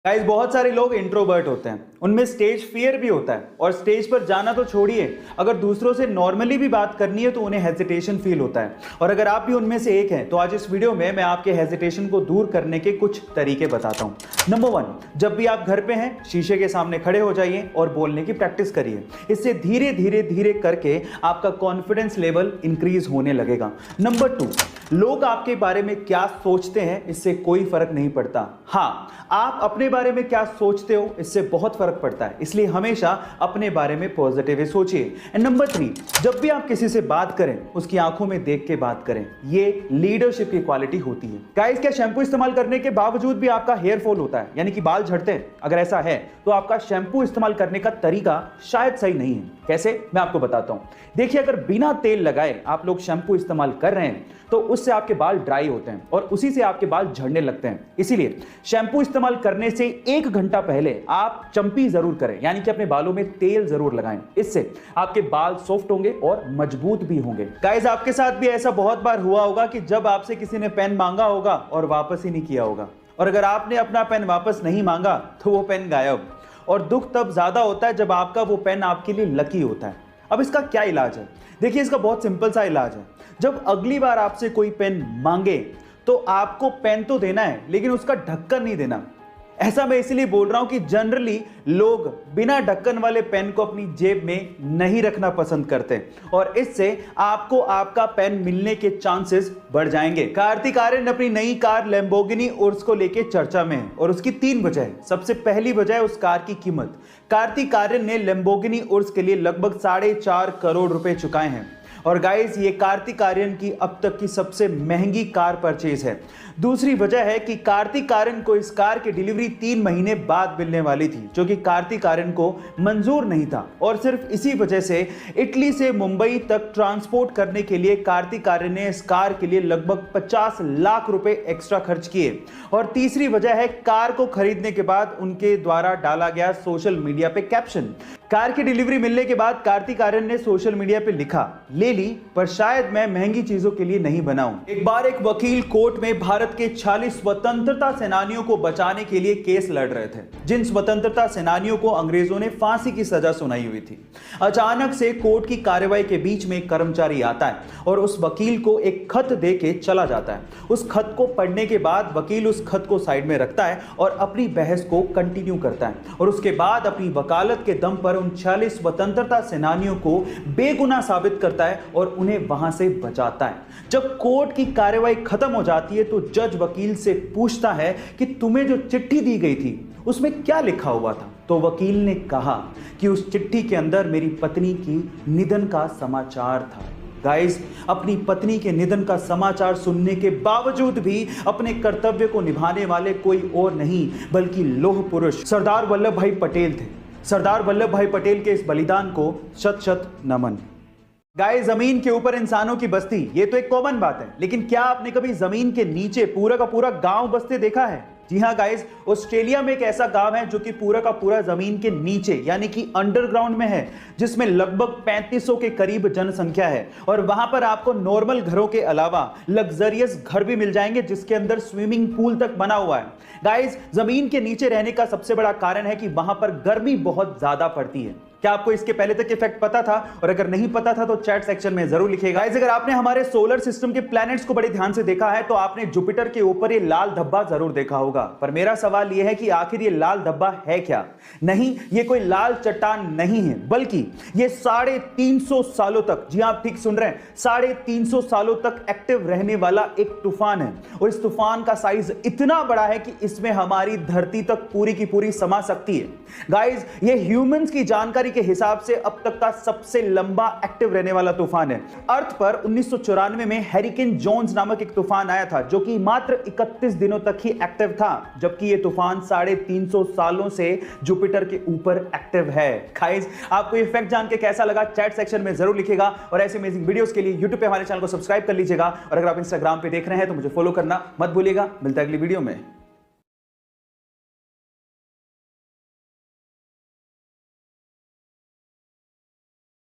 Guys बहुत सारे लोग इंट्रोवर्ट होते हैं, उनमें स्टेज फियर भी होता है और स्टेज पर जाना तो छोड़िए, अगर दूसरों से नॉर्मली भी बात करनी है तो उन्हें हेजिटेशन फील होता है। और अगर आप भी उनमें से एक हैं तो आज इस वीडियो में मैं आपके हेजिटेशन को दूर करने के कुछ तरीके बताता हूं। नंबर 1, जब भी आप घर पे हैं शीशे के सामने खड़े हो जाइए और बोलने की प्रैक्टिस करिए। इससे धीरे धीरे धीरे करके आपका कॉन्फिडेंस लेवल इंक्रीज होने लगेगा। नंबर 2, लोग आपके बारे में क्या सोचते हैं इससे कोई फर्क नहीं पड़ता। हाँ, आप अपने बारे में क्या सोचते हो इससे बहुत फर्क पड़ता है, इसलिए हमेशा अपने बारे में पॉजिटिव सोचिए। एंड नंबर 3, जब भी आप किसी से बात करें उसकी आंखों में देख के बात करें, ये लीडरशिप की क्वालिटी होती है। गाइस, क्या शैम्पू इस्तेमाल करने के बावजूद भी आपका हेयर फॉल होता है, यानी कि बाल झड़ते हैं? अगर ऐसा है तो आपका शैम्पू इस्तेमाल करने का तरीका शायद सही नहीं है। कैसे, मैं आपको बताता हूं। देखिए, अगर बिना तेल लगाए आप लोग शैम्पू इस्तेमाल कर रहे हैं तो उससे आपके बाल ड्राई होते हैं और उसी से आपके बाल झड़ने लगते हैं। इसीलिए शैम्पू इस्तेमाल करने से 1 घंटा पहले आप चंपी जरूर करें, यानी कि अपने बालों में तेल जरूर लगाएं। इससे आपके बाल सॉफ्ट होंगे और मजबूत भी होंगे। गाइस, आपके साथ भी ऐसा बहुत बार हुआ होगा कि जब आपसे किसी ने पेन मांगा होगा और वापस ही नहीं किया होगा, और अगर आपने अपना पेन वापस नहीं मांगा तो वो पेन गायब। और दुख तब ज्यादा होता है जब आपका वो पेन आपके लिए लकी होता है। अब इसका क्या इलाज है? देखिए, इसका बहुत सिंपल सा इलाज है। जब अगली बार आपसे कोई पेन मांगे तो आपको पेन तो देना है लेकिन उसका ढक्कन नहीं देना। ऐसा मैं इसलिए बोल रहा हूं कि जनरली लोग बिना ढक्कन वाले पेन को अपनी जेब में नहीं रखना पसंद करते और इससे आपको आपका पेन मिलने के चांसेस बढ़ जाएंगे। कार्तिक आर्यन अपनी नई कार लैम्बोर्गिनी उर्स को लेके चर्चा में है और उसकी 3 वजह है। सबसे पहली वजह है उस कार की कीमत। कार्तिक आर्यन ने लैम्बोर्गिनी उर्स के लिए लगभग 4.5 करोड़ रुपए चुकाए हैं और गाइस, ये कार्तिक आर्यन की अब तक की सबसे महंगी कार परचेज है। दूसरी वजह है कि कार्तिक आर्यन को इस कार की डिलीवरी 3 महीने बाद मिलने वाली थी, जो कि कार्तिक आर्यन को मंजूर नहीं था और सिर्फ इसी वजह से इटली से मुंबई तक ट्रांसपोर्ट करने के लिए कार्तिक आर्यन ने इस कार के लिए लगभग 50 लाख रुपए एक्स्ट्रा खर्च किए। और तीसरी वजह है कार को खरीदने के बाद उनके द्वारा डाला गया सोशल मीडिया पे कैप्शन। कार की डिलीवरी मिलने के बाद कार्तिक आर्यन ने सोशल मीडिया पे लिखा, ले ली पर शायद मैं महंगी चीजों के लिए नहीं बनाऊं। एक बार एक वकील कोर्ट में भारत के 46 स्वतंत्रता सेनानियों को बचाने के लिए केस लड़ रहे थे, जिन स्वतंत्रता सेनानियों को अंग्रेजों ने फांसी की सजा सुनाई हुई थी। अचानक से कोर्ट की कार्रवाई के बीच में एक कर्मचारी आता है और उस वकील को एक खत दे के चला जाता है। उस खत को पढ़ने के बाद वकील उस खत को साइड में रखता है और अपनी बहस को कंटिन्यू करता है और उसके बाद अपनी वकालत के दम पर उन 46 स्वतंत्रता सेनानियों को बेगुनाह साबित करता है और उन्हें वहां से बचाता है। जब कोर्ट की कार्रवाई खत्म हो जाती है तो जज वकील से पूछता है कि तुम्हें जो चिट्ठी दी गई थी उसमें क्या लिखा हुआ था? तो वकील ने कहा कि उस चिट्ठी के अंदर मेरी पत्नी की निधन का समाचार था। गाइस, अपनी पत्नी के निधन का समाचार सुनने के बावजूद भी अपने कर्तव्य को निभाने वाले कोई और नहीं बल्कि लौह पुरुष सरदार वल्लभ भाई पटेल थे। सरदार वल्लभ भाई पटेल के इस बलिदान को शत शत नमन। गाइस, जमीन के ऊपर इंसानों की बस्ती ये तो एक कॉमन बात है, लेकिन क्या आपने कभी जमीन के नीचे पूरा का पूरा गांव बसते देखा है? जी हां गाइस, ऑस्ट्रेलिया में एक ऐसा गांव है जो कि पूरा का पूरा जमीन के नीचे यानी कि अंडरग्राउंड में है, जिसमें लगभग 3500 के करीब जनसंख्या है और वहां पर आपको नॉर्मल घरों के अलावा लग्जरियस घर भी मिल जाएंगे जिसके अंदर स्विमिंग पूल तक बना हुआ है। गाइस, जमीन के नीचे रहने का सबसे बड़ा कारण है कि वहां पर गर्मी बहुत ज्यादा पड़ती है। क्या आपको इसके पहले तक इफेक्ट पता था? और अगर नहीं पता था तो चैट सेक्शन में जरूर लिखिएगा। अगर आपने हमारे सोलर सिस्टम के प्लैनेट्स को बड़े ध्यान से देखा है तो आपने जुपिटर के ऊपर ये लाल धब्बा जरूर देखा होगा, पर मेरा सवाल यह है कि आखिर ये लाल धब्बा है क्या? नहीं, ये कोई लाल चट्टान नहीं है, बल्कि ये 350 सालों तक, जी आप ठीक सुन रहे हैं, 350 सालों तक एक्टिव रहने वाला एक तूफान है और इस तूफान का साइज इतना बड़ा है कि इसमें हमारी धरती तक पूरी की पूरी समा सकती है। गाइस, ये ह्यूमंस की जानकारी के हिसाब से अब तक का सबसे लंबा एक्टिव रहने वाला तूफान है। अर्थ पर 1994 में हैरिकेन जोन्स नामक एक तूफान आया था जो कि मात्र 31 दिनों तक ही एक्टिव था, जबकि यह तूफान 350 सालों से जुपिटर के ऊपर एक्टिव है। गाइस, आपको ये फैक्ट जान के कैसा लगा चैट सेक्शन में जरूर लिखिएगा और ऐसे अमेजिंग वीडियोस के लिए यूट्यूब पे हमारे चैनल को सब्सक्राइब कर लीजिएगा और अगर आप इंस्टाग्राम पे देख रहे हैं तो मुझे फॉलो करना मत भूलिएगा। मिलता है अगली वीडियो में।